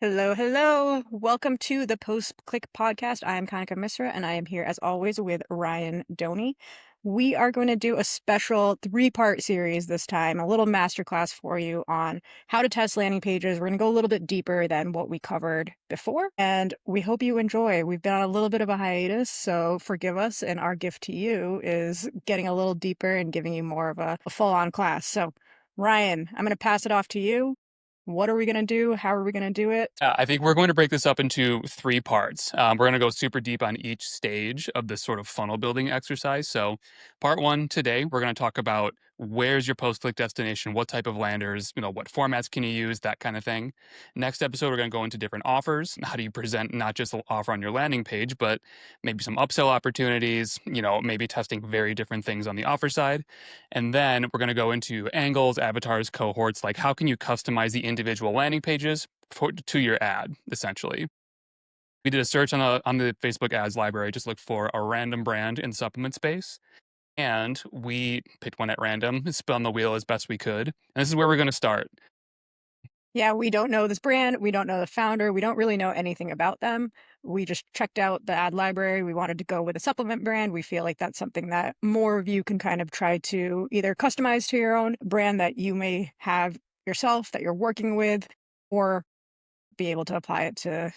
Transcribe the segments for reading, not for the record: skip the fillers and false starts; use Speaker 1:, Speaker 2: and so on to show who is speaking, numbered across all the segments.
Speaker 1: Hello, hello. Welcome to the Post Click Podcast. I am Kanika Misra, and I am here as always with Ryan Doney. We are going to do a special three-part series this time, a little masterclass for you on how to test landing pages. We're going to go a little bit deeper than what we covered before, and we hope you enjoy. We've been on a little bit of a hiatus, so forgive us, and our gift to you is getting a little deeper and giving you more of a full-on class. So, Ryan, I'm going to pass it off to you. What are we going to do? How are we going to do it?
Speaker 2: I think we're going to break this up into three parts. We're going to go super deep on each stage of this sort of funnel building exercise. So, part one today, we're going to talk about where's your post click destination, what type of landers, what formats can you use, that kind of thing. Next episode, we're going to go into different offers. How do you present not just an offer on your landing page, but maybe some upsell opportunities, maybe testing very different things on the offer side. And then we're going to go into angles, avatars, cohorts, like how can you customize the individual landing pages to your ad, essentially. We did a search on the Facebook ads library, just looked for a random brand in supplement space, and we picked one at random, spun the wheel as best we could, and this is where we're going to start.
Speaker 1: Yeah, we don't know this brand. We don't know the founder. We don't really know anything about them. We just checked out the ad library. We wanted to go with a supplement brand. We feel like that's something that more of you can kind of try to either customize to your own brand that you may have yourself that you're working with, or be able to apply it to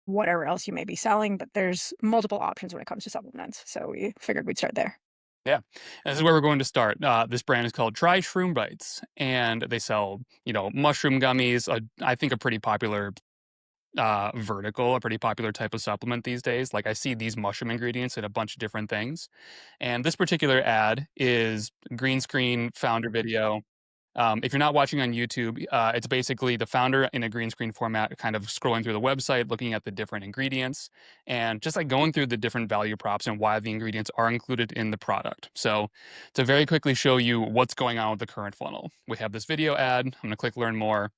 Speaker 1: whatever else you may be selling. But there's multiple options when it comes to supplements. So we figured we'd start there.
Speaker 2: Yeah, and this is where we're going to start. This brand is called Try Shroom Bites, and they sell, mushroom gummies. I think a pretty popular vertical, a pretty popular type of supplement these days. Like I see these mushroom ingredients in a bunch of different things. And this particular ad is green screen founder video. If you're not watching on YouTube, it's basically the founder in a green screen format, kind of scrolling through the website, looking at the different ingredients, and just like going through the different value props and why the ingredients are included in the product. So, to very quickly show you what's going on with the current funnel, we have this video ad. I'm going to click Learn More.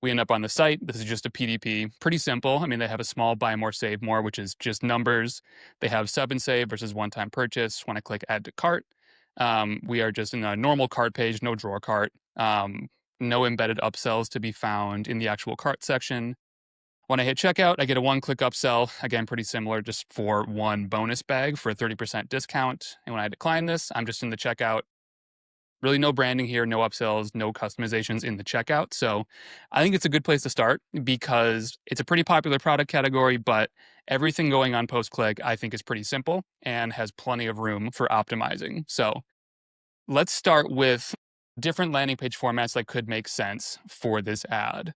Speaker 2: We end up on the site. This is just a PDP, pretty simple. I mean, they have a small buy more, save more, which is just numbers. They have sub and save versus one time purchase. When I click add to cart, we are just in a normal cart page, no drawer cart. No embedded upsells to be found in the actual cart section. When I hit checkout, I get a one-click upsell. Again, pretty similar, just for one bonus bag for a 30% discount. And when I decline this, I'm just in the checkout. Really no branding here, no upsells, no customizations in the checkout. So I think it's a good place to start because it's a pretty popular product category, but everything going on post-click I think is pretty simple and has plenty of room for optimizing. So let's start with different landing page formats that could make sense for this ad.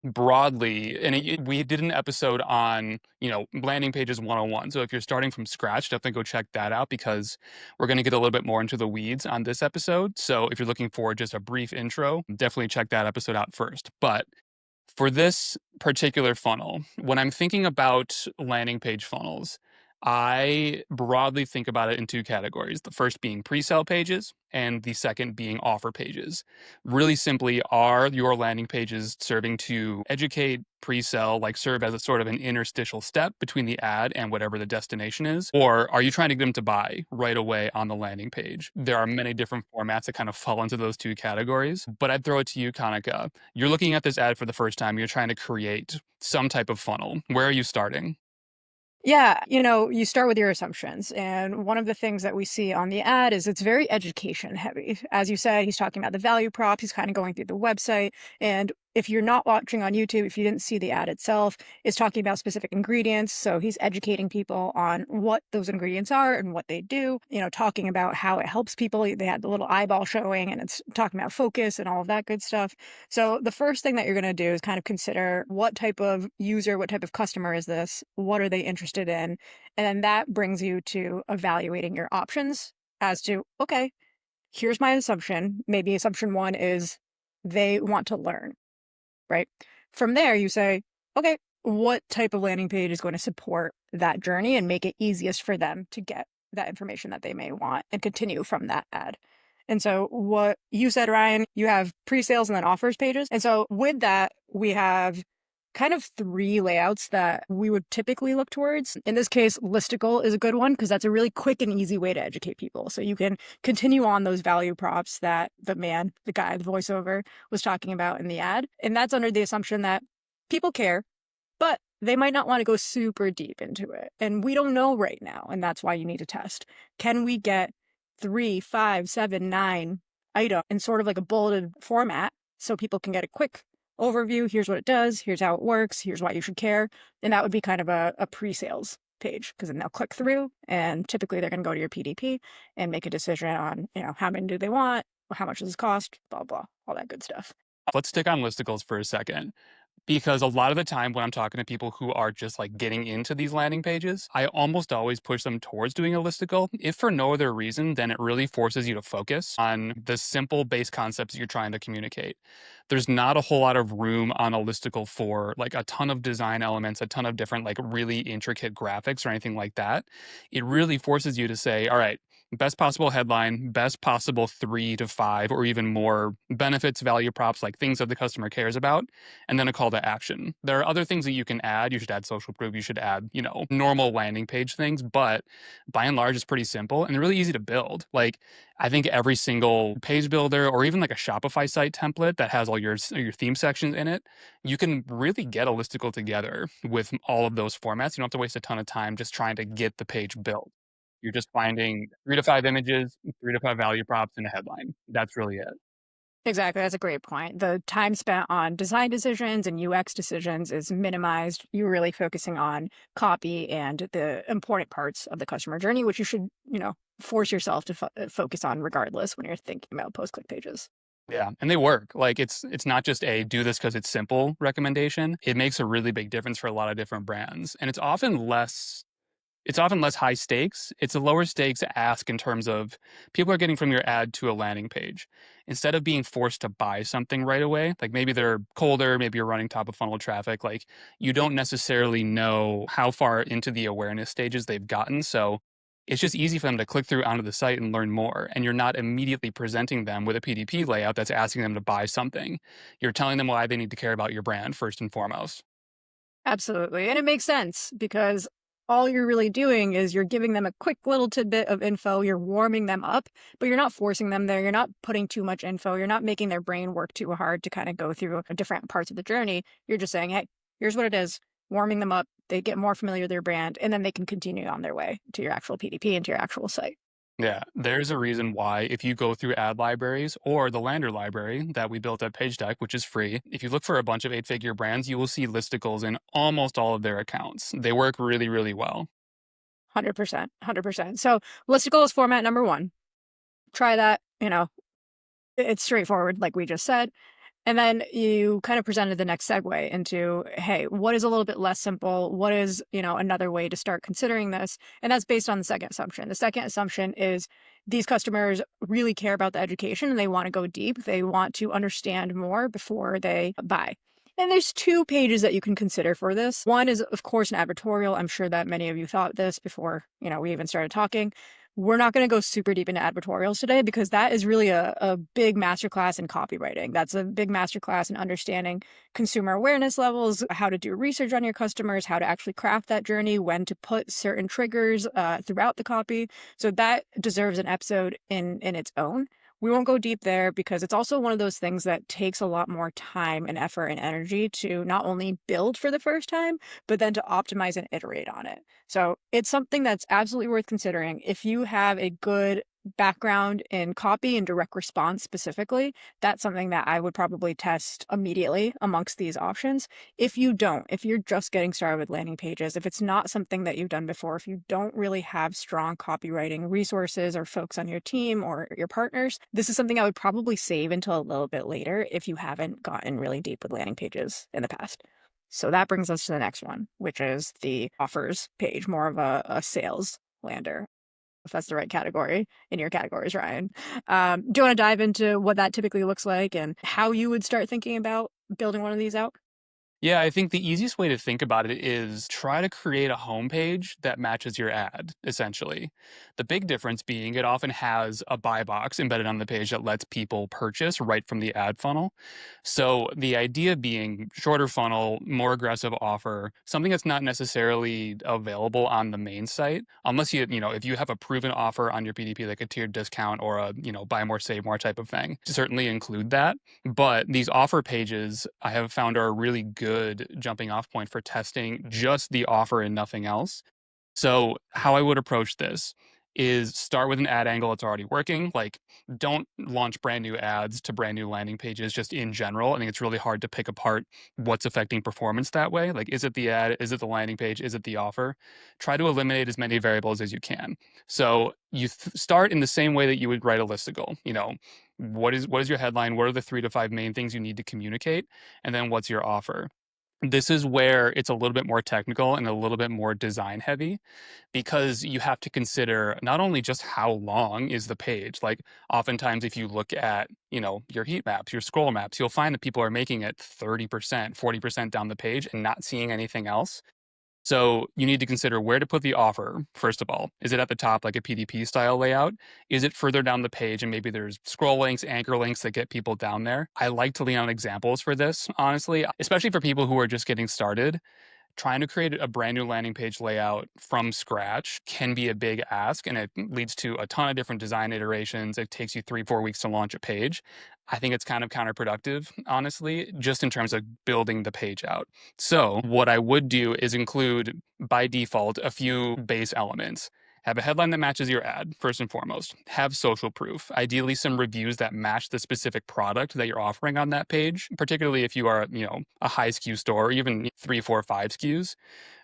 Speaker 2: Broadly, and we did an episode on, landing pages 101. So if you're starting from scratch, definitely go check that out because we're going to get a little bit more into the weeds on this episode. So if you're looking for just a brief intro, definitely check that episode out first. But for this particular funnel, when I'm thinking about landing page funnels, I broadly think about it in two categories. The first being pre-sale pages and the second being offer pages. Really simply, are your landing pages serving to educate, pre-sell, like serve as a sort of an interstitial step between the ad and whatever the destination is? Or are you trying to get them to buy right away on the landing page? There are many different formats that kind of fall into those two categories, but I'd throw it to you, Kanika. You're looking at this ad for the first time, you're trying to create some type of funnel. Where are you starting?
Speaker 1: Yeah, you start with your assumptions. And one of the things that we see on the ad is it's very education heavy. As you said, he's talking about the value props, he's kind of going through the website. And if you're not watching on YouTube, if you didn't see the ad itself, it's talking about specific ingredients. So he's educating people on what those ingredients are and what they do, talking about how it helps people. They had the little eyeball showing and it's talking about focus and all of that good stuff. So the first thing that you're going to do is kind of consider what type of user, what type of customer is this? What are they interested in? And then that brings you to evaluating your options as to, okay, here's my assumption. Maybe assumption one is they want to learn, right? From there, you say, okay, what type of landing page is going to support that journey and make it easiest for them to get that information that they may want and continue from that ad? And so what you said, Ryan, you have pre-sales and then offers pages. And so with that, we have kind of three layouts that we would typically look towards. In this case, listicle is a good one because that's a really quick and easy way to educate people. So you can continue on those value props that the guy, the voiceover was talking about in the ad. And that's under the assumption that People care, but they might not wanna go super deep into it, and we don't know right now, and that's why you need to test. Can we get 3, 5, 7, 9 item in sort of like a bulleted format so people can get a quick overview? Here's what it does, here's how it works, here's why you should care, and that would be kind of a pre-sales page because then they'll click through, and typically they're gonna go to your PDP and make a decision on, how many do they want, how much does this cost, blah, blah, all that good stuff.
Speaker 2: Let's stick on listicles for a second. Because a lot of the time when I'm talking to people who are just like getting into these landing pages, I almost always push them towards doing a listicle. If for no other reason, then it really forces you to focus on the simple base concepts you're trying to communicate. There's not a whole lot of room on a listicle for like a ton of design elements, a ton of different like really intricate graphics or anything like that. It really forces you to say, all right, best possible headline, best possible 3 to 5 or even more benefits, value props, like things that the customer cares about, and then a call to action. There are other things that you can add. You should add social proof. You should add, normal landing page things, but by and large, it's pretty simple and really easy to build. Like, I think every single page builder or even like a Shopify site template that has all your theme sections in it, you can really get a listicle together with all of those formats. You don't have to waste a ton of time just trying to get the page built. You're just finding 3 to 5 images, 3 to 5 value props, and a headline. That's really it.
Speaker 1: Exactly, that's a great point. The time spent on design decisions and UX decisions is minimized. You're really focusing on copy and the important parts of the customer journey, which you should, force yourself to focus on regardless when you're thinking about post-click pages.
Speaker 2: Yeah, and they work. Like it's not just a do this because it's simple recommendation. It makes a really big difference for a lot of different brands. And it's often less high stakes. It's a lower stakes ask in terms of people are getting from your ad to a landing page. Instead of being forced to buy something right away, like maybe they're colder, maybe you're running top of funnel traffic, like you don't necessarily know how far into the awareness stages they've gotten. So it's just easy for them to click through onto the site and learn more. And you're not immediately presenting them with a PDP layout that's asking them to buy something. You're telling them why they need to care about your brand first and foremost.
Speaker 1: Absolutely. And it makes sense because all you're really doing is you're giving them a quick little tidbit of info, you're warming them up, but you're not forcing them there. You're not putting too much info. You're not making their brain work too hard to kind of go through different parts of the journey. You're just saying, hey, here's what it is, warming them up. They get more familiar with their brand, and then they can continue on their way to your actual PDP and to your actual site.
Speaker 2: Yeah, there's a reason why if you go through ad libraries or the Lander library that we built at PageDeck, which is free, if you look for a bunch of eight-figure brands, you will see listicles in almost all of their accounts. They work really, really well.
Speaker 1: 100%. 100%. So listicle is format number one. Try that. It's straightforward, like we just said. And then you kind of presented the next segue into, hey, what is a little bit less simple? What is, another way to start considering this? And that's based on the second assumption. The second assumption is these customers really care about the education and they want to go deep. They want to understand more before they buy. And there's two pages that you can consider for this. One is, of course, an advertorial. I'm sure that many of you thought this before, we even started talking. We're not going to go super deep into advertorials today because that is really a big masterclass in copywriting. That's a big masterclass in understanding consumer awareness levels, how to do research on your customers, how to actually craft that journey, when to put certain triggers throughout the copy. So that deserves an episode in its own. We won't go deep there because it's also one of those things that takes a lot more time and effort and energy to not only build for the first time, but then to optimize and iterate on it. So it's something that's absolutely worth considering. If you have a good background in copy and direct response specifically, that's something that I would probably test immediately amongst these options. If you don't, if you're just getting started with landing pages, if it's not something that you've done before, if you don't really have strong copywriting resources or folks on your team or your partners, this is something I would probably save until a little bit later if you haven't gotten really deep with landing pages in the past. So that brings us to the next one, which is the offers page, more of a sales lander, if that's the right category in your categories, Ryan. Do you want to dive into what that typically looks like and how you would start thinking about building one of these out?
Speaker 2: Yeah, I think the easiest way to think about it is try to create a homepage that matches your ad, essentially. The big difference being it often has a buy box embedded on the page that lets people purchase right from the ad funnel. So the idea being shorter funnel, more aggressive offer, something that's not necessarily available on the main site, unless if you have a proven offer on your PDP, like a tiered discount or a, buy more, save more type of thing, certainly include that. But these offer pages I have found are a really good good jumping off point for testing just the offer and nothing else. So, how I would approach this is start with an ad angle that's already working. Like, don't launch brand new ads to brand new landing pages just in general. I think it's really hard to pick apart what's affecting performance that way. Like, is it the ad? Is it the landing page? Is it the offer? Try to eliminate as many variables as you can. So, you start in the same way that you would write a listicle. What is your headline? What are the 3 to 5 main things you need to communicate? And then what's your offer? This is where it's a little bit more technical and a little bit more design heavy because you have to consider not only just how long is the page, like oftentimes if you look at, your heat maps, your scroll maps, you'll find that people are making it 30%, 40% down the page and not seeing anything else. So you need to consider where to put the offer, first of all. Is it at the top like a PDP style layout? Is it further down the page and maybe there's scroll links, anchor links that get people down there? I like to lean on examples for this, honestly, especially for people who are just getting started. Trying to create a brand new landing page layout from scratch can be a big ask and it leads to a ton of different design iterations. It takes you 3, 4 weeks to launch a page. I think it's kind of counterproductive, honestly, just in terms of building the page out. So, what I would do is include by default a few base elements. Have a headline that matches your ad, first and foremost. Have social proof, ideally some reviews that match the specific product that you're offering on that page, particularly if you are, a high SKU store, or even 3, 4, 5 SKUs.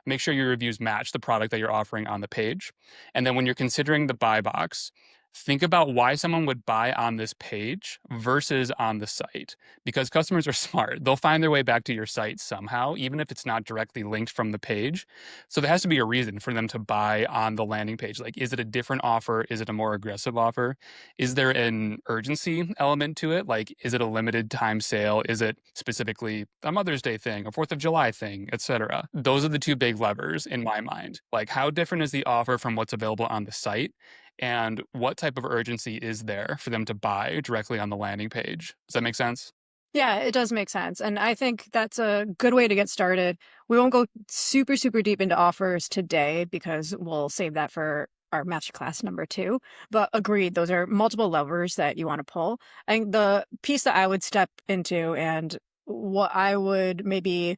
Speaker 2: Make sure your reviews match the product that you're offering on the page. And then when you're considering the buy box, think about why someone would buy on this page versus on the site. Because customers are smart. They'll find their way back to your site somehow, even if it's not directly linked from the page. So there has to be a reason for them to buy on the landing page. Like, is it a different offer? Is it a more aggressive offer? Is there an urgency element to it? Like, is it a limited time sale? Is it specifically a Mother's Day thing, a 4th of July thing, etc.? Those are the two big levers in my mind. Like, how different is the offer from what's available on the site? And what type of urgency is there for them to buy directly on the landing page? Does that make sense?
Speaker 1: Yeah, it does make sense. And I think that's a good way to get started. We won't go super, super deep into offers today because we'll save that for our masterclass number 2. But agreed, those are multiple levers that you want to pull. I think the piece that I would step into and what I would maybe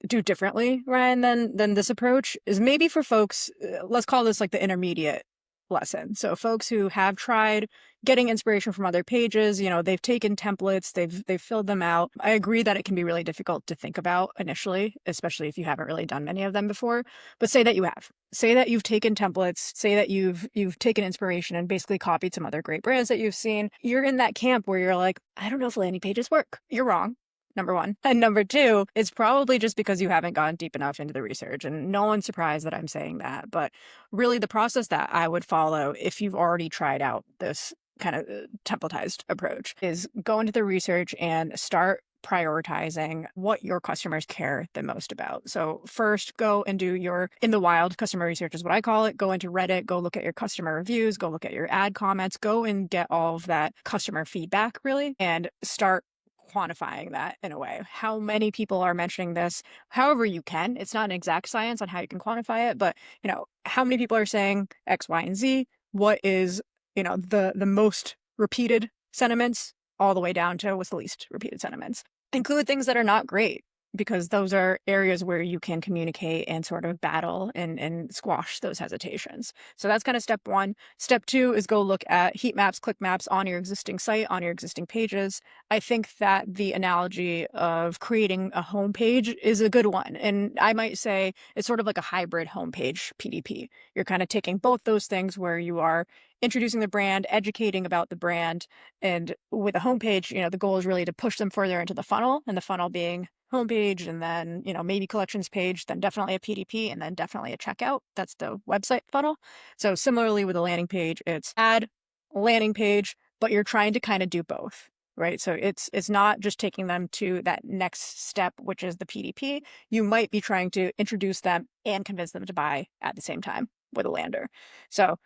Speaker 1: do differently, Ryan, than this approach is maybe for folks, let's call this like the intermediate lesson. So folks who have tried getting inspiration from other pages, they've taken templates, they've filled them out. I agree that it can be really difficult to think about initially, especially if you haven't really done many of them before. But say that you have. Say that you've taken templates, say that you've taken inspiration and basically copied some other great brands that you've seen. You're in that camp where you're like, I don't know if landing pages work. You're wrong. Number one. And number two, it's probably just because you haven't gone deep enough into the research. And no one's surprised that I'm saying that. But really, the process that I would follow if you've already tried out this kind of templatized approach is go into the research and start prioritizing what your customers care the most about. So first go and do your in the wild customer research is what I call it. Go into Reddit, go look at your customer reviews, go look at your ad comments, go and get all of that customer feedback really and start quantifying that in a way. How many people are mentioning this? However you can. It's not an exact science on how you can quantify it, but how many people are saying X, Y, and Z? What is, the most repeated sentiments all the way down to what's the least repeated sentiments. Include things that are not great because those are areas where you can communicate and sort of battle and squash those hesitations. So that's kind of step one. Step two is go look at heat maps, click maps on your existing site, on your existing pages. I think that the analogy of creating a homepage is a good one. And I might say it's sort of like a hybrid homepage PDP. You're kind of taking both those things where you are introducing the brand, educating about the brand. And with a homepage, the goal is really to push them further into the funnel, and the funnel being homepage and then, maybe collections page, then definitely a PDP and then definitely a checkout. That's the website funnel. So similarly with a landing page, it's ad, landing page, but you're trying to kind of do both, right? So it's not just taking them to that next step, which is the PDP. You might be trying to introduce them and convince them to buy at the same time with a lander. So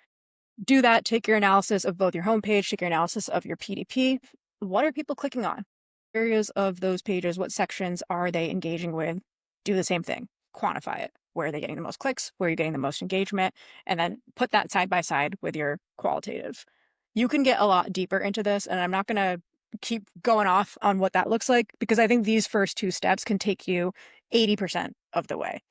Speaker 1: do that, take your analysis of both your homepage, take your analysis of your PDP. What are people clicking on? Areas of those pages, what sections are they engaging with? Do the same thing, quantify it. Where are they getting the most clicks? Where are you getting the most engagement? And then put that side by side with your qualitative. You can get a lot deeper into this, and I'm not going to keep going off on what that looks like because I think these first two steps can take you 80% of the way.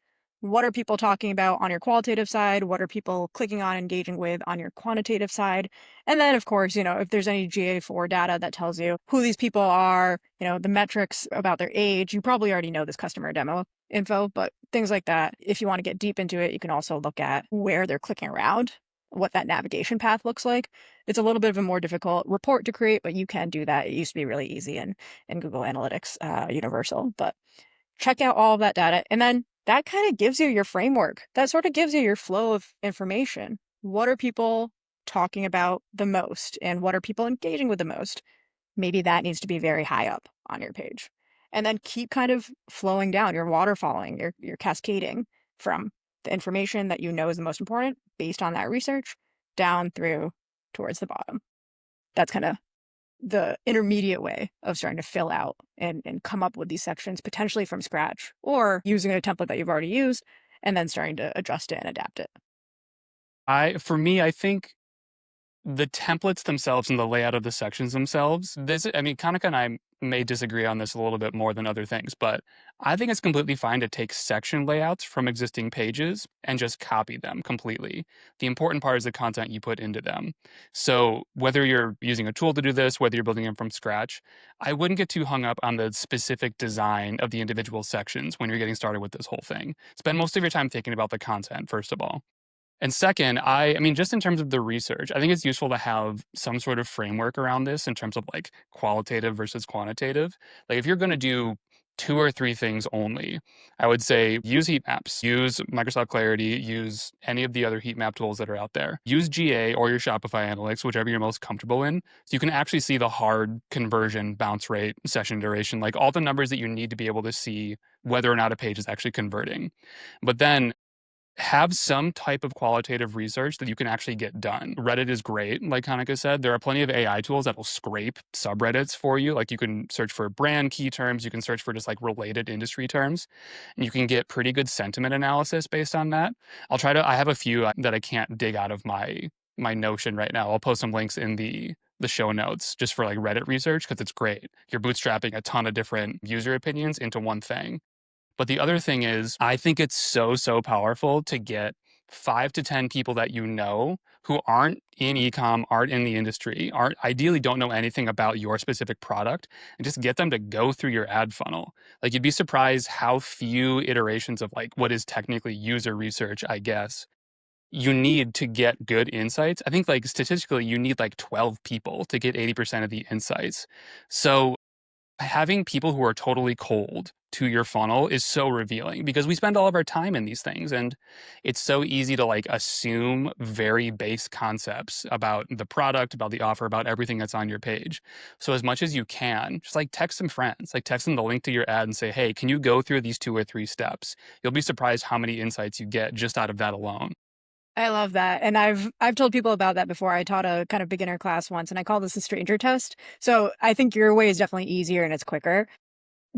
Speaker 1: What are people talking about on your qualitative side? What are people clicking on, engaging with on your quantitative side? And then, of course, if there's any GA4 data that tells you who these people are, the metrics about their age, you probably already know this customer demo info, but things like that. If you want to get deep into it, you can also look at where they're clicking around, what that navigation path looks like. It's a little bit of a more difficult report to create, but you can do that. It used to be really easy in Google Analytics Universal. But check out all of that data. And then that kind of gives you your framework. That sort of gives you your flow of information. What are people talking about the most? And what are people engaging with the most? Maybe that needs to be very high up on your page. And then keep kind of flowing down. You're waterfalling, you're cascading from the information that you know is the most important based on that research down through towards the bottom. That's kind of the intermediate way of starting to fill out and come up with these sections potentially from scratch or using a template that you've already used and then starting to adjust it and adapt it.
Speaker 2: For me, I think the templates themselves and the layout of the sections themselves, I mean, Kanika and I may disagree on this a little bit more than other things, but I think it's completely fine to take section layouts from existing pages and just copy them completely. The important part is the content you put into them. So whether you're using a tool to do this, whether you're building them from scratch, I wouldn't get too hung up on the specific design of the individual sections when you're getting started with this whole thing. Spend most of your time thinking about the content, first of all. And second, I mean, just in terms of the research, I think it's useful to have some sort of framework around this in terms of like qualitative versus quantitative. Like if you're going to do two or three things only, I would say use heat maps, use Microsoft Clarity, use any of the other heat map tools that are out there. Use GA or your Shopify Analytics, whichever you're most comfortable in. So you can actually see the hard conversion, bounce rate, session duration, like all the numbers that you need to be able to see whether or not a page is actually converting. But then have some type of qualitative research that you can actually get done. Reddit is great, like Kanika said. There are plenty of AI tools that will scrape subreddits for you. Like you can search for brand key terms, you can search for just like related industry terms, and you can get pretty good sentiment analysis based on that. I have a few that I can't dig out of my Notion right now. I'll post some links in the show notes just for like Reddit research because it's great. You're bootstrapping a ton of different user opinions into one thing. But the other thing is, I think it's so powerful to get 5 to 10 people that you know who aren't in e-com, aren't in the industry, aren't ideally don't know anything about your specific product, and just get them to go through your ad funnel. Like you'd be surprised how few iterations of like what is technically user research, I guess, you need to get good insights. I think like statistically you need like 12 people to get 80% of the insights. So having people who are totally cold to your funnel is so revealing because we spend all of our time in these things and it's so easy to like assume very base concepts about the product, about the offer, about everything that's on your page. So as much as you can, just like text some friends, like text them the link to your ad and say, "Hey, can you go through these 2 or 3 steps?" You'll be surprised how many insights you get just out of that alone.
Speaker 1: I love that. And I've told people about that before. I taught a kind of beginner class once and I call this the stranger test. So I think your way is definitely easier and it's quicker.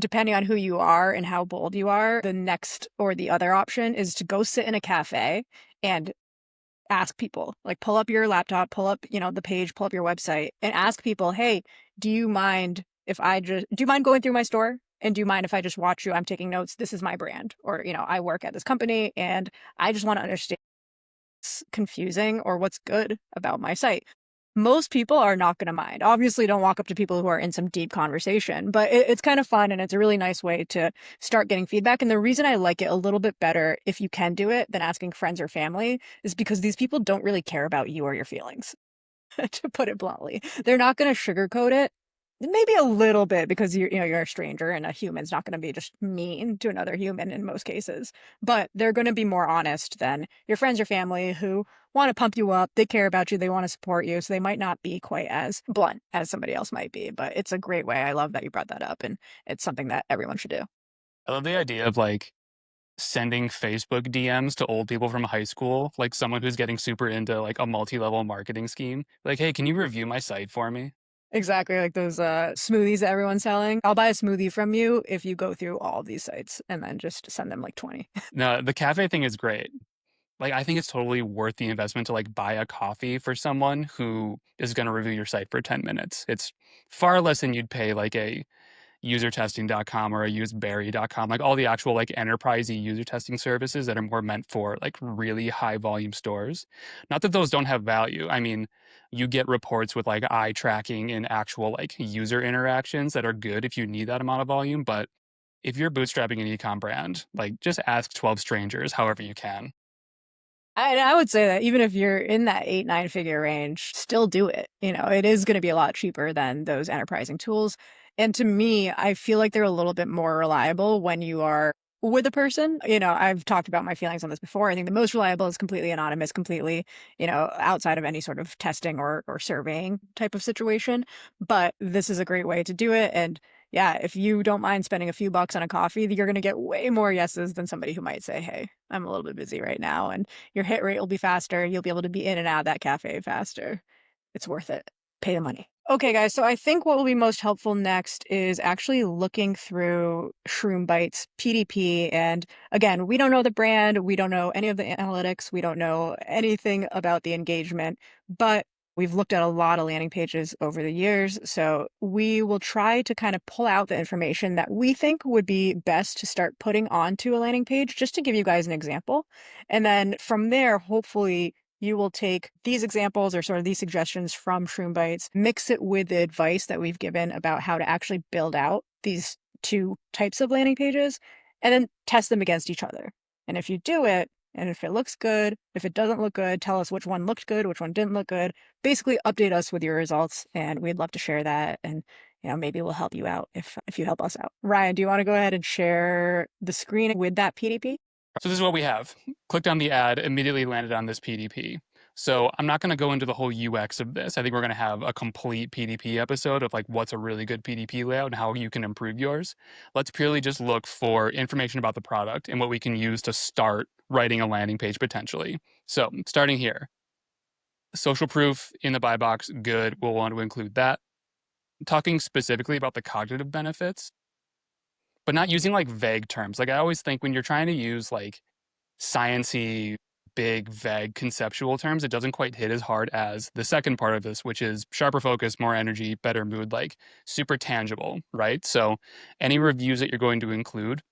Speaker 1: Depending on who you are and how bold you are, the next or the other option is to go sit in a cafe and ask people. Like pull up your laptop, pull up, the page, pull up your website and ask people, "Hey, do you mind do you mind going through my store? And do you mind if I just watch you? I'm taking notes. This is my brand." Or, "I work at this company and I just want to understand what's confusing or what's good about my site." Most people are not going to mind. Obviously, don't walk up to people who are in some deep conversation, but it's kind of fun and it's a really nice way to start getting feedback. And the reason I like it a little bit better if you can do it than asking friends or family is because these people don't really care about you or your feelings. To put it bluntly. They're not gonna sugarcoat it. Maybe a little bit because you're a stranger and a human's not gonna be just mean to another human in most cases. But they're gonna be more honest than your friends or family who wanna pump you up, they care about you, they wanna support you, so they might not be quite as blunt as somebody else might be. But it's a great way. I love that you brought that up, and it's something that everyone should do.
Speaker 2: I love the idea of like sending Facebook DMs to old people from high school, like someone who's getting super into like a multi-level marketing scheme. Like, "Hey, can you review my site for me?"
Speaker 1: Exactly, like those, smoothies that everyone's selling. "I'll buy a smoothie from you if you go through all these sites," and then just send them like 20.
Speaker 2: No, the cafe thing is great. Like, I think it's totally worth the investment to, like, buy a coffee for someone who is gonna review your site for 10 minutes. It's far less than you'd pay, like, a usertesting.com or a useberry.com, like, all the actual, like, enterprisey user testing services that are more meant for, like, really high volume stores. Not that those don't have value. I mean, you get reports with, like, eye tracking and actual, like, user interactions that are good if you need that amount of volume, but if you're bootstrapping an e-com brand, like, just ask 12 strangers however you can.
Speaker 1: I would say that even if you're in that 8, 9-figure range, still do it. You know, it is gonna be a lot cheaper than those enterprising tools, and to me, I feel like they're a little bit more reliable when you are with a person. You know, I've talked about my feelings on this before. I think the most reliable is completely anonymous, completely, you know, outside of any sort of testing or surveying type of situation, but this is a great way to do it, and yeah, if you don't mind spending a few bucks on a coffee, you're gonna get way more yeses than somebody who might say, "Hey, I'm a little bit busy right now," and your hit rate will be faster, you'll be able to be in and out of that cafe faster. It's worth it. Pay the money. Okay, guys, so I think what will be most helpful next is actually looking through Shroom Bites PDP. And again, we don't know the brand, we don't know any of the analytics, we don't know anything about the engagement, but we've looked at a lot of landing pages over the years. So we will try to kind of pull out the information that we think would be best to start putting onto a landing page, just to give you guys an example. And then from there, hopefully, you will take these examples or sort of these suggestions from Shroom Bites, mix it with the advice that we've given about how to actually build out these two types of landing pages, and then test them against each other. And if you do it, and if it looks good, if it doesn't look good, tell us which one looked good, which one didn't look good. Basically, update us with your results, and we'd love to share that. And you know, maybe we'll help you out if you help us out. Ryan, do you want to go ahead and share the screen with that PDP?
Speaker 2: So this is what we have. Clicked on the ad, immediately landed on this PDP. So I'm not going to go into the whole UX of this. I think we're going to have a complete PDP episode of like what's a really good PDP layout and how you can improve yours. Let's purely just look for information about the product and what we can use to start writing a landing page potentially. So starting here, social proof in the buy box, good. We'll want to include that. Talking specifically about the cognitive benefits, but not using like vague terms. Like I always think when you're trying to use like sciency, big, vague conceptual terms, it doesn't quite hit as hard as the second part of this, which is sharper focus, more energy, better mood, like super tangible, right? So any reviews that you're going to include,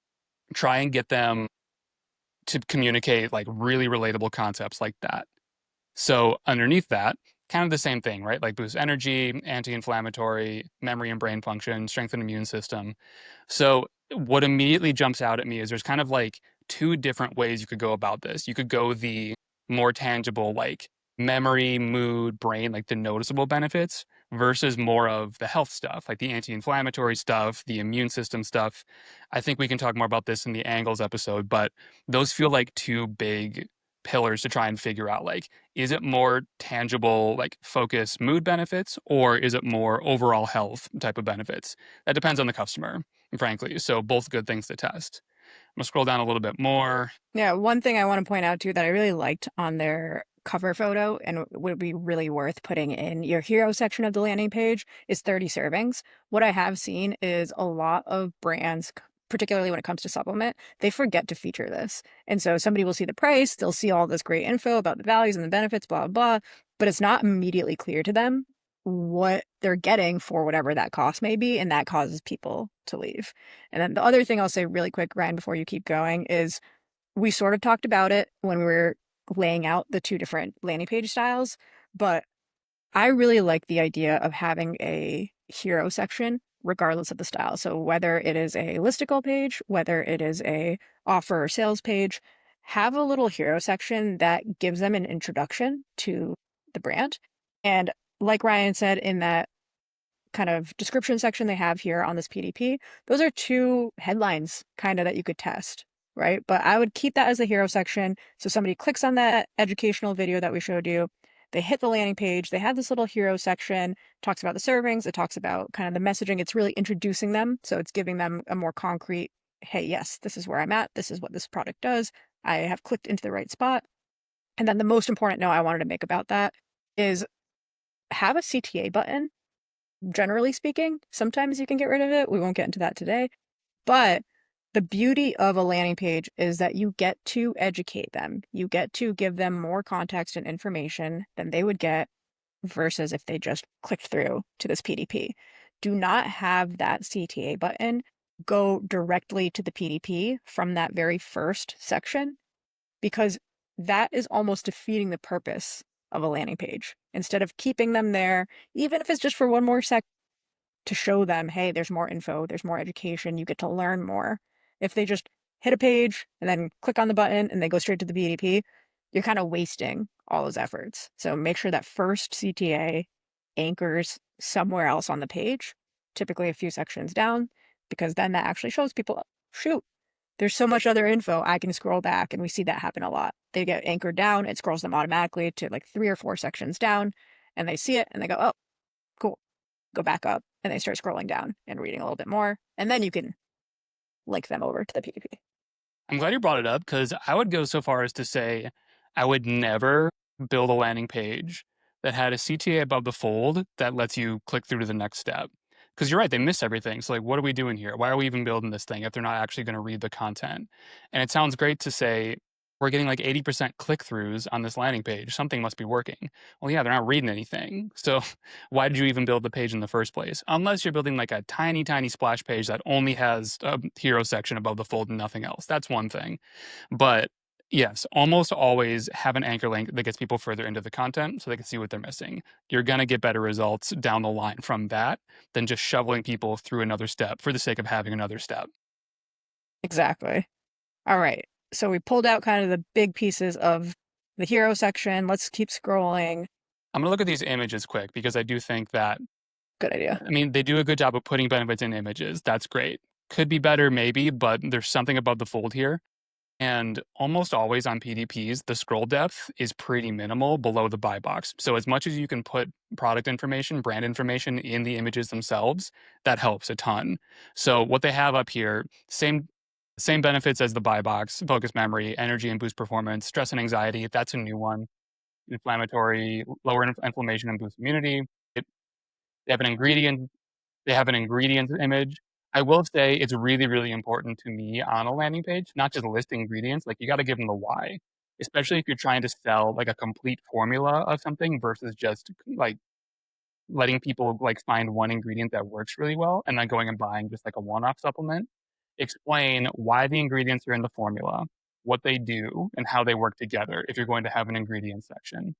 Speaker 2: try and get them to communicate like really relatable concepts like that. So underneath that, kind of the same thing, right? Like boost energy, anti-inflammatory, memory and brain function, strengthen immune system. So what immediately jumps out at me is there's kind of like two different ways you could go about this. You could go the more tangible, like memory, mood, brain, like the noticeable benefits versus more of the health stuff, like the anti-inflammatory stuff, the immune system stuff. I think we can talk more about this in the angles episode, but those feel like two big pillars to try and figure out like is it more tangible like focus mood benefits or is it more overall health type of benefits? That depends on the customer, frankly. So both good things to test. I'm gonna scroll down a little bit more.
Speaker 1: Yeah, one thing I want to point out too that I really liked on their cover photo and would be really worth putting in your hero section of the landing page is 30 servings. What I have seen is a lot of brands, particularly when it comes to supplement, they forget to feature this. And so somebody will see the price, they'll see all this great info about the values and the benefits, blah, blah, blah, but it's not immediately clear to them what they're getting for whatever that cost may be, and that causes people to leave. And then the other thing I'll say really quick, Ryan, before you keep going, is we sort of talked about it when we were laying out the two different landing page styles, but I really like the idea of having a hero section regardless of the style. So whether it is a listicle page, whether it is a offer or sales page, have a little hero section that gives them an introduction to the brand. And like Ryan said in that kind of description section they have here on this PDP, those are two headlines kind of that you could test, right? But I would keep that as a hero section. So somebody clicks on that educational video that we showed you, they hit the landing page, they have this little hero section, talks about the servings, it talks about kind of the messaging. It's really introducing them. So it's giving them a more concrete, hey, yes, this is where I'm at. This is what this product does. I have clicked into the right spot. And then the most important note I wanted to make about that is have a CTA button. Generally speaking, sometimes you can get rid of it. We won't get into that today. But The beauty of a landing page is that you get to educate them. You get to give them more context and information than they would get versus if they just clicked through to this PDP. Do not have that CTA button go directly to the PDP from that very first section because that is almost defeating the purpose of a landing page. Instead of keeping them there, even if it's just for one more sec to show them, hey, there's more info, there's more education, you get to learn more. If they just hit a page and then click on the button and they go straight to the PDP, you're kind of wasting all those efforts. So make sure that first CTA anchors somewhere else on the page, typically a few sections down, because then that actually shows people, shoot, there's so much other info. I can scroll back, and we see that happen a lot. They get anchored down, it scrolls them automatically to like 3 or 4 sections down, and they see it and they go, oh, cool, go back up, and they start scrolling down and reading a little bit more, and then you can link them over to the PDP.
Speaker 2: I'm glad you brought it up because I would go so far as to say I would never build a landing page that had a CTA above the fold that lets you click through to the next step. Because you're right, they miss everything. So, like, what are we doing here? Why are we even building this thing if they're not actually going to read the content? And it sounds great to say we're getting like 80% click throughs on this landing page. Something must be working. Well, yeah, they're not reading anything. So, why did you even build the page in the first place? Unless you're building like a tiny, tiny splash page that only has a hero section above the fold and nothing else. That's one thing. But yes, almost always have an anchor link that gets people further into the content so they can see what they're missing. You're going to get better results down the line from that than just shoveling people through another step for the sake of having another step.
Speaker 1: Exactly. All right. So we pulled out kind of the big pieces of the hero section. Let's keep scrolling.
Speaker 2: I'm going to look at these images quick because I do think that,
Speaker 1: Good idea.
Speaker 2: I mean, they do a good job of putting benefits in images. That's great. Could be better, maybe, but there's something above the fold here. And almost always on PDPs, the scroll depth is pretty minimal below the buy box. So as much as you can put product information, brand information in the images themselves, that helps a ton. So what they have up here, same benefits as the buy box, focus memory, energy and boost performance, stress and anxiety, that's a new one. Inflammatory, lower inflammation and boost immunity. It, they have an ingredient they have an ingredients image. I will say it's really, really important to me on a landing page, not just list ingredients. Like you got to give them the why, especially if you're trying to sell like a complete formula of something versus just like letting people like find one ingredient that works really well and then going and buying just like a one-off supplement. Explain why the ingredients are in the formula, what they do, and how they work together if you're going to have an ingredient section.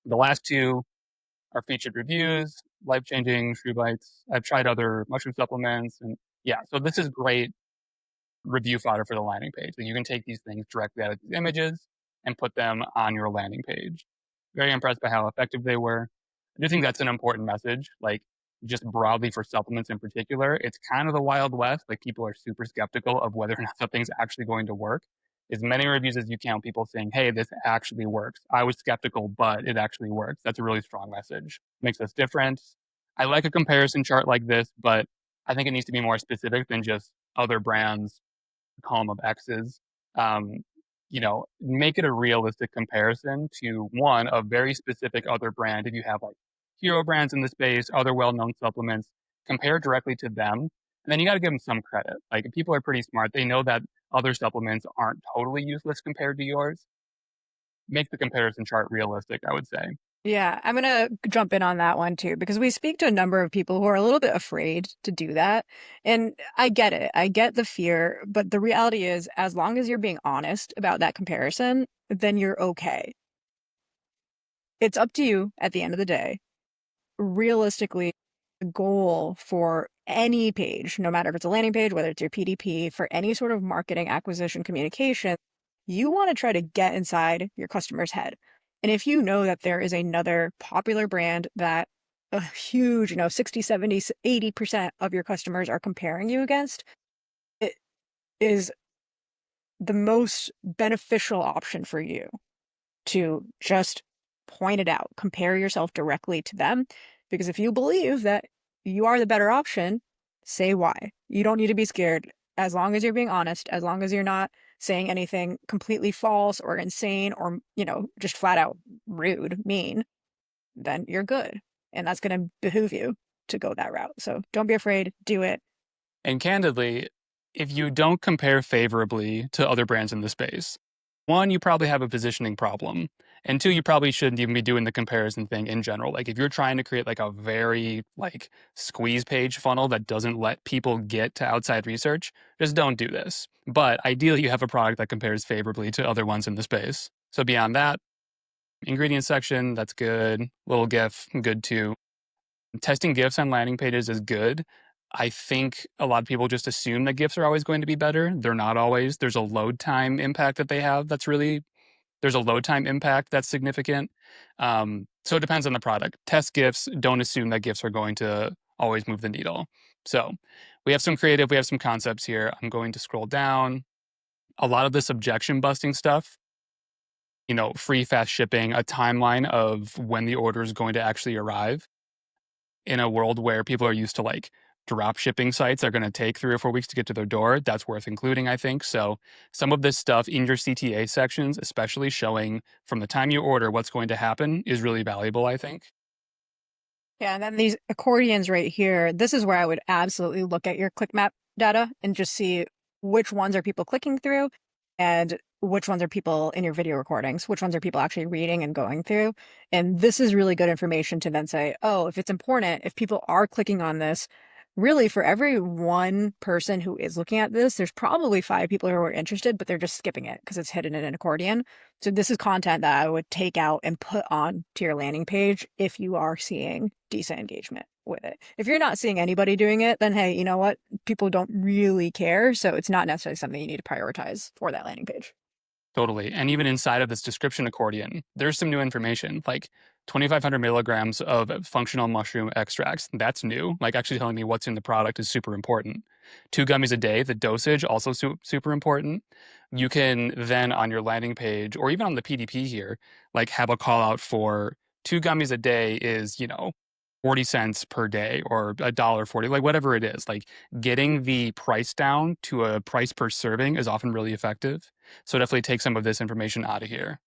Speaker 2: The last two our featured reviews, life changing True Bites. I've tried other mushroom supplements, and yeah, so this is great review fodder for the landing page. That you can take these things directly out of these images and put them on your landing page. Very impressed by how effective they were. I do think that's an important message, like just broadly for supplements in particular. It's kind of the Wild West. Like people are super skeptical of whether or not something's actually going to work. As many reviews as you can, people saying, hey, this actually works. I was skeptical, but it actually works. That's a really strong message. Makes us different. I like a comparison chart like this, but I think it needs to be more specific than just other brands column of X's. Um, make it a realistic comparison to one, a very specific other brand. If you have like hero brands in the space, other well-known supplements, compare directly to them. And then you got to give them some credit. Like people are pretty smart. They know that other supplements aren't totally useless compared to yours. Make the comparison chart realistic, I would say.
Speaker 1: Yeah, I'm gonna jump in on that one too, because we speak to a number of people who are a little bit afraid to do that. And I get it. I get the fear, but the reality is, as long as you're being honest about that comparison, then you're okay. It's up to you at the end of the day. Realistically, the goal for any page, no matter if it's a landing page, whether it's your PDP, for any sort of marketing, acquisition, communication, you want to try to get inside your customer's head. And if you know that there is another popular brand that a huge, 60, 70, 80% of your customers are comparing you against, it is the most beneficial option for you to just point it out, compare yourself directly to them. Because if you believe that you are the better option, say why. You don't need to be scared. As long as you're being honest, as long as you're not saying anything completely false or insane or, just flat out rude, mean, then you're good. And that's going to behoove you to go that route. So don't be afraid, do it.
Speaker 2: And candidly, if you don't compare favorably to other brands in the space, one, you probably have a positioning problem. And two, you probably shouldn't even be doing the comparison thing in general. Like if you're trying to create like a very like squeeze page funnel that doesn't let people get to outside research, just don't do this. But ideally you have a product that compares favorably to other ones in the space. So beyond that, ingredient section, that's good. Little GIF, good too. Testing GIFs on landing pages is good. I think a lot of people just assume that GIFs are always going to be better. They're not always. There's a load time impact that they have that's really there's a load time impact that's significant. So it depends on the product. Test GIFs. Don't assume that GIFs are going to always move the needle. So we have some creative, we have some concepts here. I'm going to scroll down. A lot of this objection busting stuff, free fast shipping, a timeline of when the order is going to actually arrive in a world where people are used to like drop shipping sites are going to take 3 or 4 weeks to get to their door. That's worth including, I think. So some of this stuff in your CTA sections, especially showing from the time you order what's going to happen, is really valuable, I think.
Speaker 1: Yeah, and then these accordions right here, this is where I would absolutely look at your click map data and just see which ones are people clicking through and which ones are people in your video recordings, which ones are people actually reading and going through. And this is really good information to then say, oh, if it's important, if people are clicking on this, really for every one person who is looking at this, there's probably 5 people who are interested, but they're just skipping it because it's hidden in an accordion. So this is content that I would take out and put on to your landing page if you are seeing decent engagement with it. If you're not seeing anybody doing it, then hey, you know what? People don't really care, so it's not necessarily something you need to prioritize for that landing page.
Speaker 2: Totally. And even inside of this description accordion, there's some new information like 2,500 milligrams of functional mushroom extracts. That's new. Like actually telling me what's in the product is super important. 2 gummies a day, the dosage also super important. You can then on your landing page or even on the PDP here, like have a call out for 2 gummies a day is, 40 cents per day or $1.40, like whatever it is. Like getting the price down to a price per serving is often really effective. So definitely take some of this information out of here.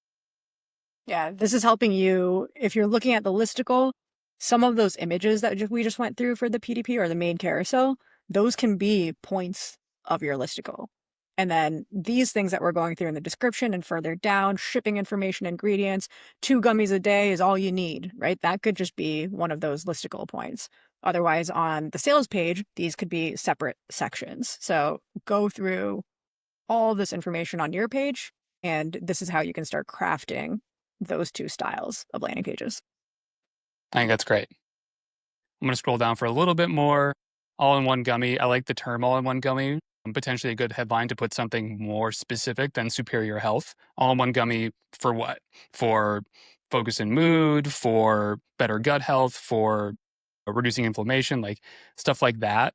Speaker 1: Yeah, this is helping you if you're looking at the listicle, some of those images that we just went through for the PDP or the main carousel, those can be points of your listicle. And then these things that we're going through in the description and further down, shipping information, ingredients, 2 gummies a day is all you need, right? That could just be one of those listicle points. Otherwise, on the sales page, these could be separate sections. So go through all this information on your page, and this is how you can start crafting those 2 styles of landing pages.
Speaker 2: I think that's great. I'm going to scroll down for a little bit more. All in one gummy. I like the term all in one gummy. Potentially a good headline to put something more specific than superior health. All in one gummy for what? For focus and mood, for better gut health, for reducing inflammation, like stuff like that.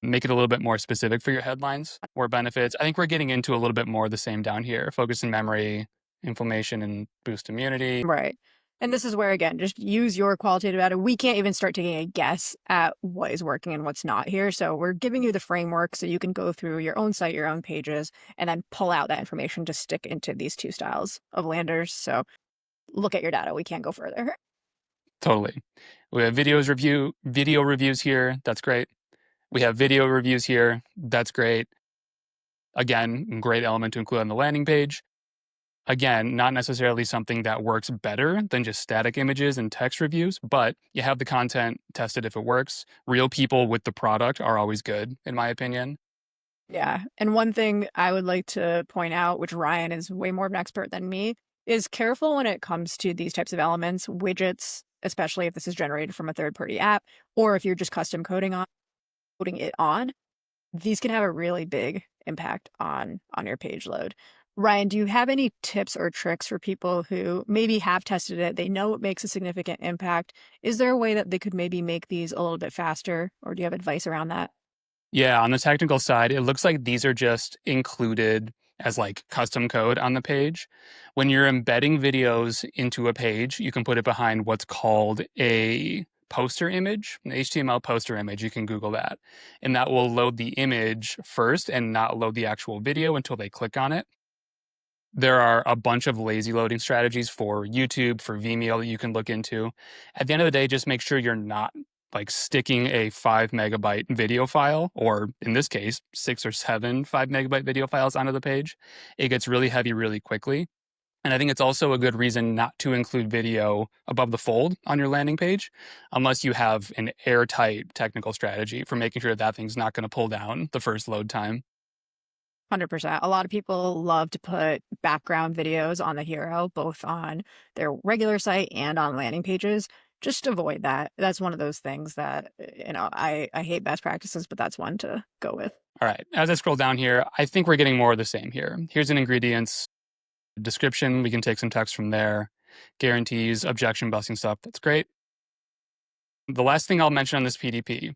Speaker 2: Make it a little bit more specific for your headlines or benefits. I think we're getting into a little bit more of the same down here. Focus and memory, inflammation, and boost immunity.
Speaker 1: Right. And this is where, again, just use your qualitative data. We can't even start taking a guess at what is working and what's not here. So we're giving you the framework so you can go through your own site, your own pages, and then pull out that information to stick into these 2 styles of landers. So look at your data. We can't go further.
Speaker 2: Totally. We have video reviews here. That's great. We have video reviews here. That's great. Again, great element to include on the landing page. Again, not necessarily something that works better than just static images and text reviews, but you have the content, test it if it works. Real people with the product are always good, in my opinion.
Speaker 1: Yeah. And one thing I would like to point out, which Ryan is way more of an expert than me, is careful when it comes to these types of elements, widgets, especially if this is generated from a third-party app, or if you're just custom coding it on, these can have a really big impact on your page load. Ryan, do you have any tips or tricks for people who maybe have tested it? They know it makes a significant impact. Is there a way that they could maybe make these a little bit faster, or do you have advice around that?
Speaker 2: Yeah, on the technical side, it looks like these are just included as like custom code on the page. When you're embedding videos into a page, you can put it behind what's called a poster image, an HTML poster image. You can Google that. And that will load the image first and not load the actual video until they click on it. There are a bunch of lazy loading strategies for YouTube, for Vimeo that you can look into. At the end of the day, just make sure you're not like sticking a 5 MB video file, or in this case, 6 or 7 5 MB video files onto the page, it gets really heavy really quickly. And I think it's also a good reason not to include video above the fold on your landing page unless you have an airtight technical strategy for making sure that thing's not going to pull down the first load time.
Speaker 1: 100%. A lot of people love to put background videos on the hero, both on their regular site and on landing pages. Just avoid that. That's one of those things that, I hate best practices, but that's one to go with.
Speaker 2: All right, as I scroll down here, I think we're getting more of the same here. Here's an ingredients description. We can take some text from there. Guarantees, objection busting stuff. That's great. The last thing I'll mention on this PDP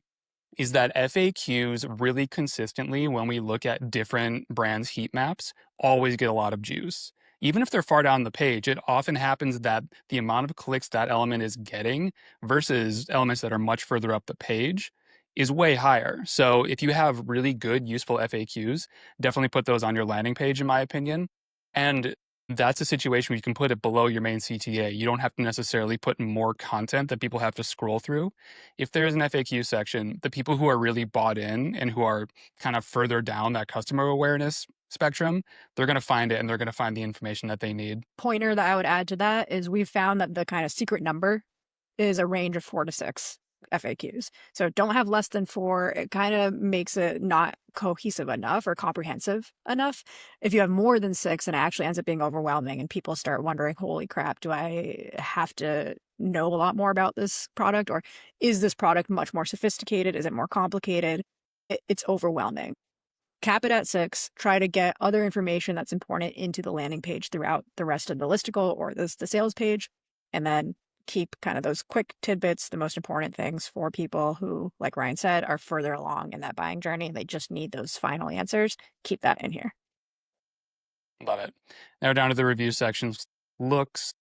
Speaker 2: is that FAQs really consistently, when we look at different brands' heat maps, always get a lot of juice. Even if they're far down the page, it often happens that the amount of clicks that element is getting versus elements that are much further up the page is way higher. So if you have really good, useful FAQs, definitely put those on your landing page, in my opinion. And that's a situation where you can put it below your main CTA. You don't have to necessarily put more content that people have to scroll through. If there is an FAQ section, the people who are really bought in and who are kind of further down that customer awareness spectrum, they're going to find it and they're going to find the information that they need.
Speaker 1: Pointer that I would add to that is we've found that the kind of secret number is a range of 4 to 6 FAQs. So don't have less than 4. It kind of makes it not cohesive enough or comprehensive enough. If you have more than 6, and it actually ends up being overwhelming and people start wondering, holy crap, do I have to know a lot more about this product? Or is this product much more sophisticated? Is it more complicated? It's overwhelming. Cap it at 6, try to get other information that's important into the landing page throughout the rest of the listicle or the sales page, and then keep kind of those quick tidbits, the most important things for people who, like Ryan said, are further along in that buying journey. They just need those final answers. Keep that in here.
Speaker 2: Love it. Now we're down to the review sections. Looks.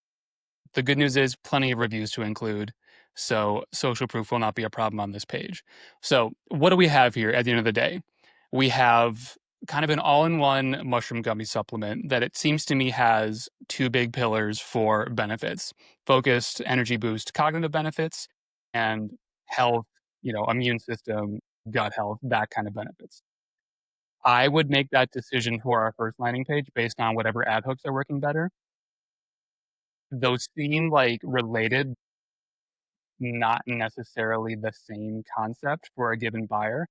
Speaker 2: The good news is plenty of reviews to include, so social proof will not be a problem on this page. So what do we have here at the end of the day? We have kind of an all-in-one mushroom gummy supplement that it seems to me has 2 big pillars for benefits: focused energy boost, cognitive benefits, and health, immune system, gut health, that kind of benefits. I would make that decision for our first landing page based on whatever ad hooks are working better. Those seem like related, not necessarily the same concept for a given buyer.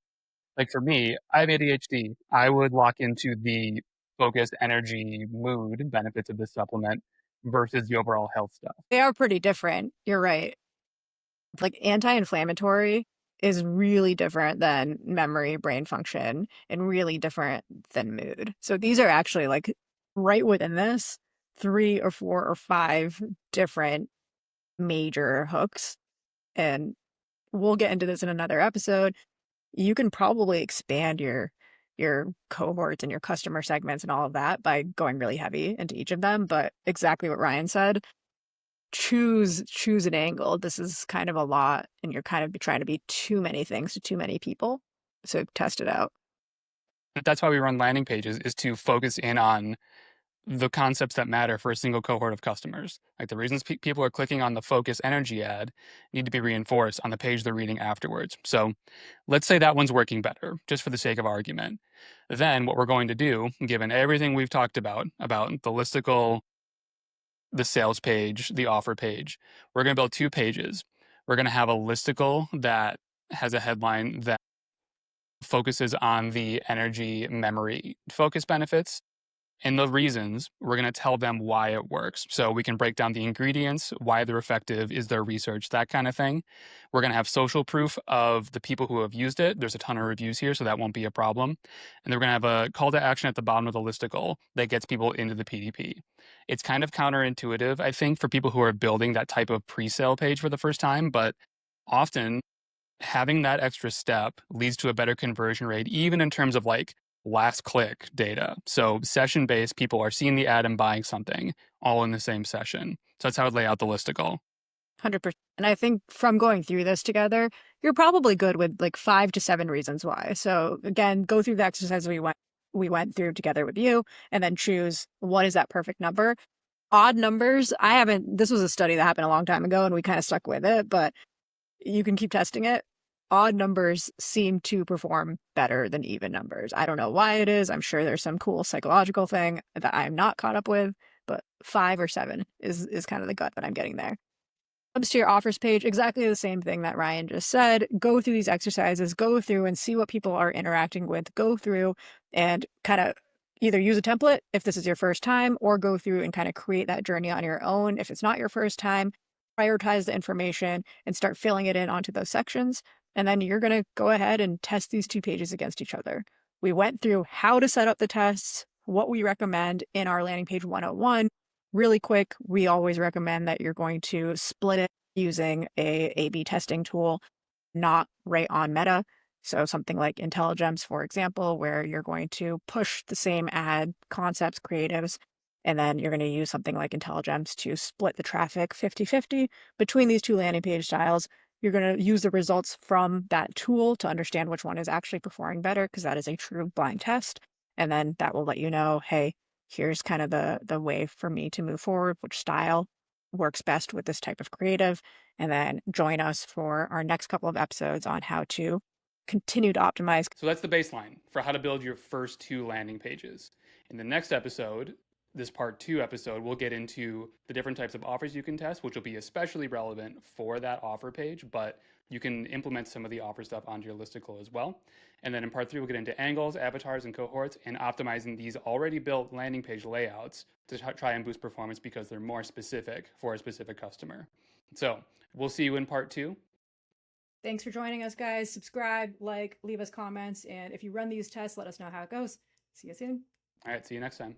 Speaker 2: Like for me, I have ADHD. I would lock into the focus, energy, mood benefits of this supplement versus the overall health stuff.
Speaker 1: They are pretty different. You're right. Like anti-inflammatory is really different than memory, brain function, and really different than mood. So these are actually like right within this 3 or 4 or 5 different major hooks. And we'll get into this in another episode. You can probably expand your cohorts and your customer segments and all of that by going really heavy into each of them. But exactly what Ryan said, choose an angle. This is kind of a lot, and you're kind of trying to be too many things to too many people. So test it out.
Speaker 2: That's why we run landing pages, is to focus in on the concepts that matter for a single cohort of customers. Like the reasons people are clicking on the focus energy ad need to be reinforced on the page they're reading afterwards. So let's say that one's working better, just for the sake of argument. Then what we're going to do, given everything we've talked about the listicle, the sales page, the offer page, we're going to build 2 pages. We're going to have a listicle that has a headline that focuses on the energy memory focus benefits. And the reasons, we're going to tell them why it works. So we can break down the ingredients, why they're effective, is there research, that kind of thing. We're going to have social proof of the people who have used it. There's a ton of reviews here, so that won't be a problem. And then we're going to have a call to action at the bottom of the listicle that gets people into the PDP. It's kind of counterintuitive, I think, for people who are building that type of pre-sale page for the first time, but often having that extra step leads to a better conversion rate, even in terms of like last click data. So session based, people are seeing the ad and buying something all in the same session. So that's how I'd lay out the listicle.
Speaker 1: 100%. And I think from going through this together, you're probably good with like 5 to 7 reasons why. So again, go through the exercise we went through together with you, and then choose what is that perfect number. Odd numbers, this was a study that happened a long time ago and we kind of stuck with it, but you can keep testing it. Odd numbers seem to perform better than even numbers. I don't know why it is. I'm sure there's some cool psychological thing that I'm not caught up with, but 5 or 7 is kind of the gut that I'm getting there. Comes to your offers page, exactly the same thing that Ryan just said. Go through these exercises, go through and see what people are interacting with. Go through and kind of either use a template if this is your first time, or go through and kind of create that journey on your own if it's not your first time. Prioritize the information and start filling it in onto those sections. And then you're going to go ahead and test these 2 pages against each other. We went through how to set up the tests, what we recommend in our landing page 101. Really quick, we always recommend that you're going to split it using a A/B testing tool, not right on Meta. So something like IntelliGems, for example, where you're going to push the same ad concepts, creatives, and then you're going to use something like IntelliGems to split the traffic 50-50 between these 2 landing page styles. You're going to use the results from that tool to understand which one is actually performing better, because that is a true blind test. And then that will let you know, hey, here's kind of the way for me to move forward, which style works best with this type of creative, and then join us for our next couple of episodes on how to continue to optimize.
Speaker 2: So that's the baseline for how to build your first 2 landing pages. In the next episode, this part 2 episode, we'll get into the different types of offers you can test, which will be especially relevant for that offer page, but you can implement some of the offer stuff onto your listicle as well. And then in part 3, we'll get into angles, avatars, and cohorts, and optimizing these already built landing page layouts to try and boost performance because they're more specific for a specific customer. So we'll see you in part 2.
Speaker 1: Thanks for joining us, guys. Subscribe, like, leave us comments, and if you run these tests, let us know how it goes. See you soon.
Speaker 2: All right, see you next time.